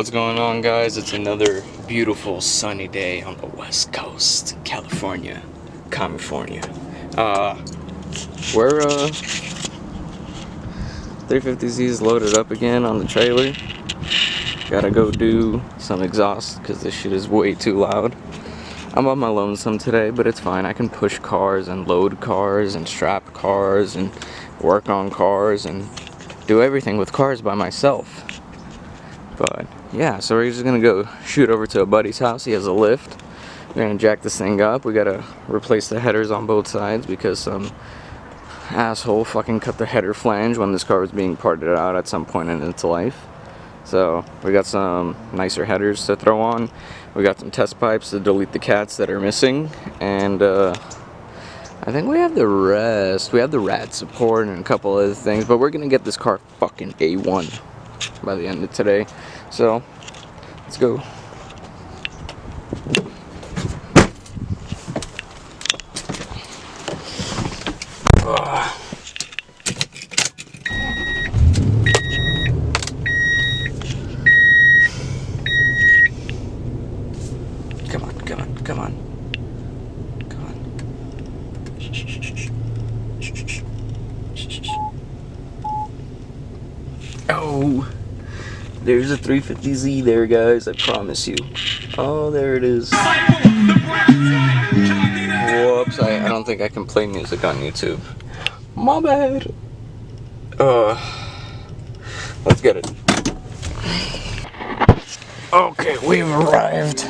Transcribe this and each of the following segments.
What's going on, guys? It's another beautiful sunny day on the west coast, California. We're 350Z's loaded up again on the trailer. Gotta go do some exhaust because this shit is way too loud. I'm on my lonesome today, but it's fine. I can push cars and load cars and strap cars and work on cars and do everything with cars by myself. But yeah, so we're just gonna go shoot over to a buddy's house. He has a lift. We're gonna jack this thing up. We gotta replace the headers on both sides because some asshole fucking cut the header flange when this car was being parted out at some point in its life. So we got some nicer headers to throw on. We got some test pipes to delete the cats that are missing, and I think we have the rest. We have the rad support and a couple other things, but we're gonna get this car fucking A1 by the end of today. So let's go. Come on, come on, come on. Come on. Oh, there's a 350Z there, guys, I promise you. Oh, there it is. Whoops, I don't think I can play music on YouTube. My bad. Let's get it. Okay, we've arrived.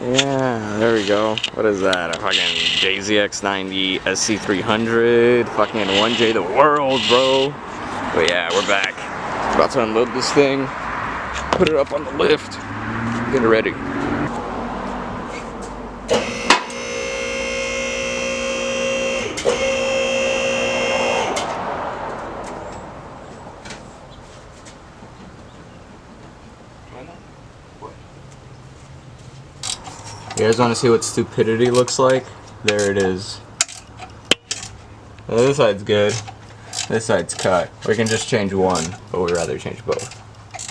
Yeah, there we go. What is that? A fucking JZX90 SC300. Fucking 1J the world, bro. But yeah, we're back. About to unload this thing. Put it up on the lift. Get it ready. You guys want to see what stupidity looks like? There it is. Well, this side's good. This side's cut. We can just change one, but we'd rather change both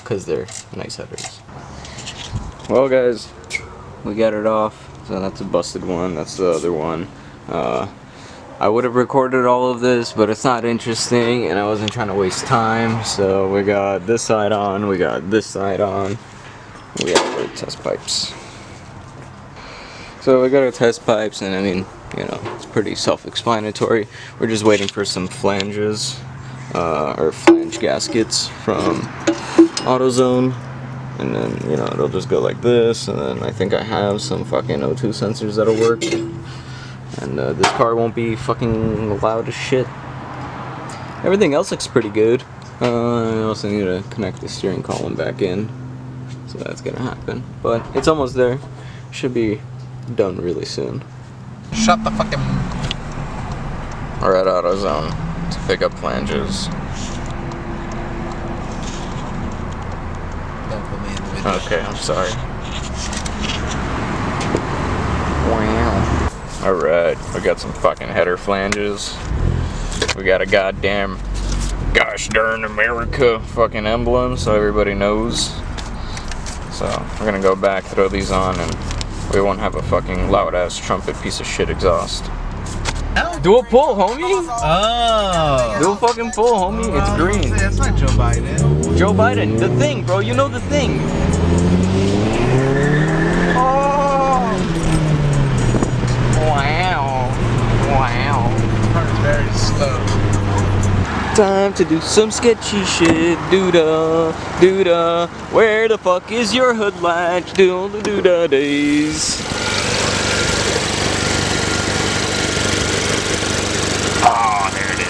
because they're nice headers. Well, guys, we got it off. So that's a busted one. That's the other one. I would have recorded all of this, but it's not interesting, and I wasn't trying to waste time. So we got this side on. We got this side on. We got the test pipes. So we got our test pipes, and I mean, you know, it's pretty self-explanatory. We're just waiting for some flanges, or flange gaskets from AutoZone, and then, you know, it'll just go like this, and then I think I have some fucking O2 sensors that'll work, and this car won't be fucking loud as shit. Everything else looks pretty good. I also need to connect the steering column back in, so that's gonna happen, but it's almost there. Should be done really soon. Shut the fucking... We're at AutoZone to pick up flanges. Don't put me in the video. Okay, I'm sorry. Wow. Alright, we got some fucking header flanges. We got a goddamn gosh darn America fucking emblem so everybody knows. So we're gonna go back, throw these on, and we won't have a fucking loud ass trumpet piece of shit exhaust. Do a pull, homie! Oh! Do a fucking pull, homie. It's green. That's not Joe Biden. Joe Biden, the thing, bro. You know the thing. Oh! Wow. Wow. The car is very slow. Time to do some sketchy shit. Doo-da, doo-da. Where the fuck is your hood light? Do-da days. Oh, there it is.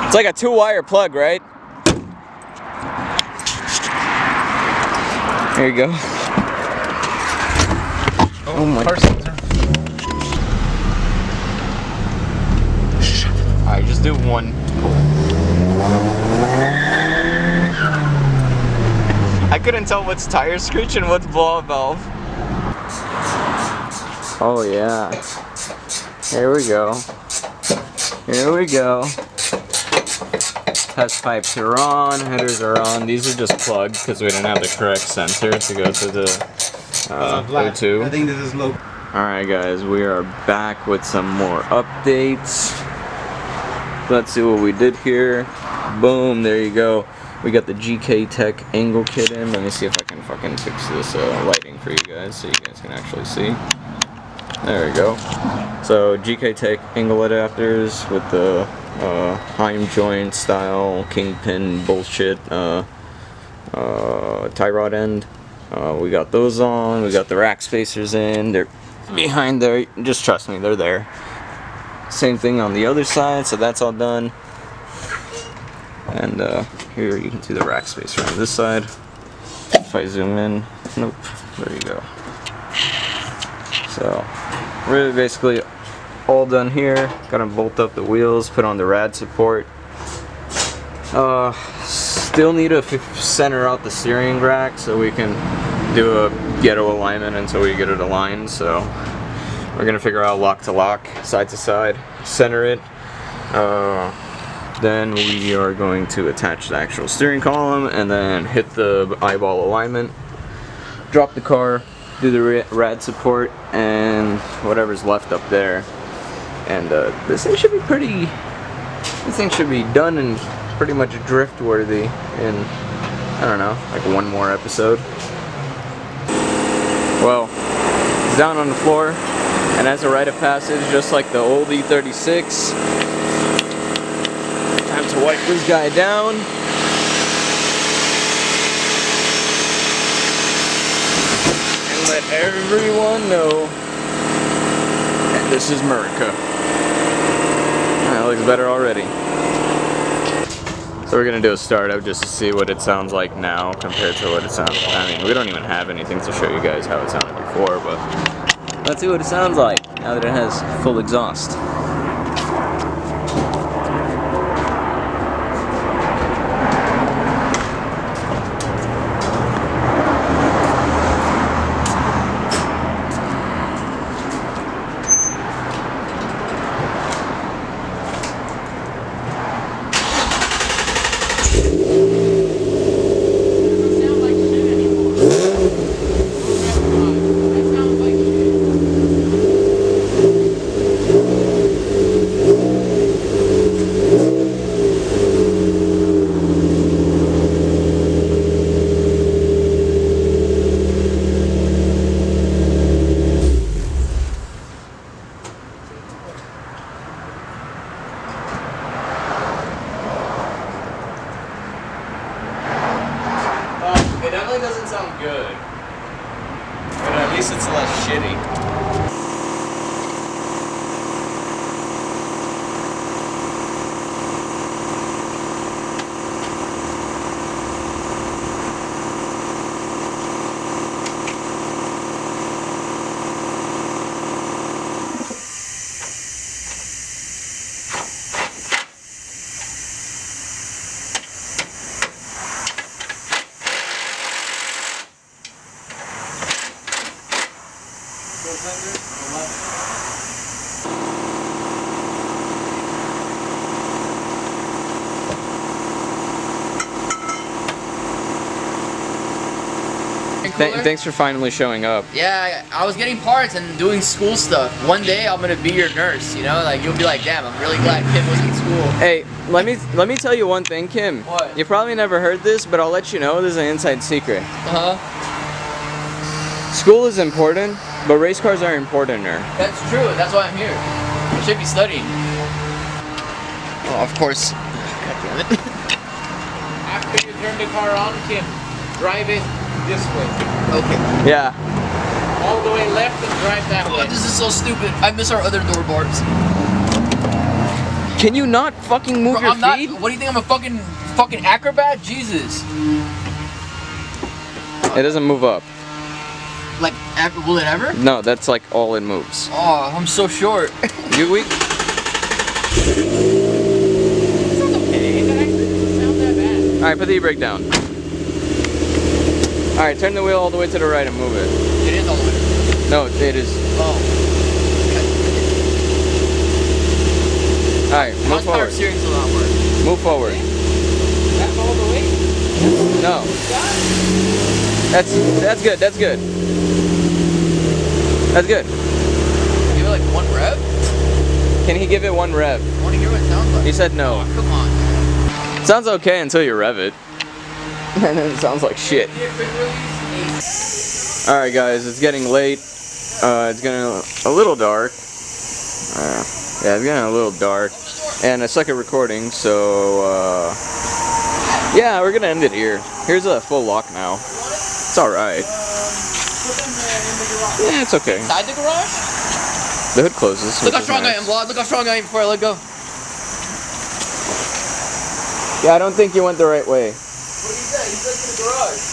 It's like a 2-wire plug, right? There you go. Oh my God. Alright, just do one. couldn't tell what's tire screech and what's blow valve. Oh yeah. Here we go. Here we go. Test pipes are on, headers are on. These are just plugged because we didn't have the correct sensor to go to the O2. I think this is low. Alright guys, we are back with some more updates. Let's see what we did here. Boom, there you go. We got the GK Tech angle kit in. Let me see if I can fucking fix this lighting for you guys so you guys can actually see. There we go. So GK Tech angle adapters with the Heim joint style kingpin bullshit tie rod end. We got those on. We got the rack spacers in. They're behind there. Just trust me, they're there. Same thing on the other side, so that's all done. And here you can see the rack spacer on this side. If I zoom in, nope, there you go. So really basically all done here. Gotta bolt up the wheels, put on the rad support. Still need to center out the steering rack so we can do a ghetto alignment until we get it aligned. So we're gonna figure out lock to lock, side to side, center it. Then we are going to attach the actual steering column and then hit the eyeball alignment, drop the car, do the rad support and whatever's left up there. And this thing should be done and pretty much drift worthy in, I don't know, like one more episode. Well, it's down on the floor and has a rite of passage just like the old E36. Time to wipe this guy down. And let everyone know that this is Murica. That looks better already. So we're gonna do a startup just to see what it sounds like now compared to what it sounds like. I mean, we don't even have anything to show you guys how it sounded before, but let's see what it sounds like now that it has full exhaust. It definitely doesn't sound good, but at least it's less shitty. Thanks for finally showing up. Yeah, I was getting parts and doing school stuff. One day I'm gonna be your nurse, you know? Like you'll be like, damn, I'm really glad Kim was in school. Hey, let me tell you one thing, Kim. What? You probably never heard this, but I'll let you know. This is an inside secret. School is important, but race cars are importanter. That's true. That's why I'm here. I should be studying. Oh, of course. God damn it. After you turn the car on, Kim, drive it this way. Okay. Yeah. All the way left and drive that way. Oh, this is so stupid. I miss our other door bars. Can you not fucking move your feet? What do you think? I'm a fucking acrobat? Jesus. It doesn't move up. Like, will it ever? No, that's like all it moves. Oh, I'm so short. We. It's okay. It actually doesn't sound that bad. All right, put the e-brake down. Alright, turn the wheel all the way to the right and move it. It is all the way. No, it is. Oh. Alright, move How's power forward. steering still not work? Move forward. That's all the way? No. That's good, that's good. That's good. Give it like 1 rev? Can he give it 1 rev? I want to hear what it sounds like. He said no. Oh, come on, man. It sounds okay until you rev it. And then it sounds like shit. Alright guys, it's getting late. It's getting a little dark. Yeah, it's getting a little dark. And I suck at recording, so yeah, we're gonna end it here. Here's a full lock now. It's alright. Yeah, it's okay. Inside the garage? The hood closes. Look which how is strong I nice. am, Vlad. Look how strong I am before I let go. Yeah, I don't think you went the right way. What did he say? He said to the garage.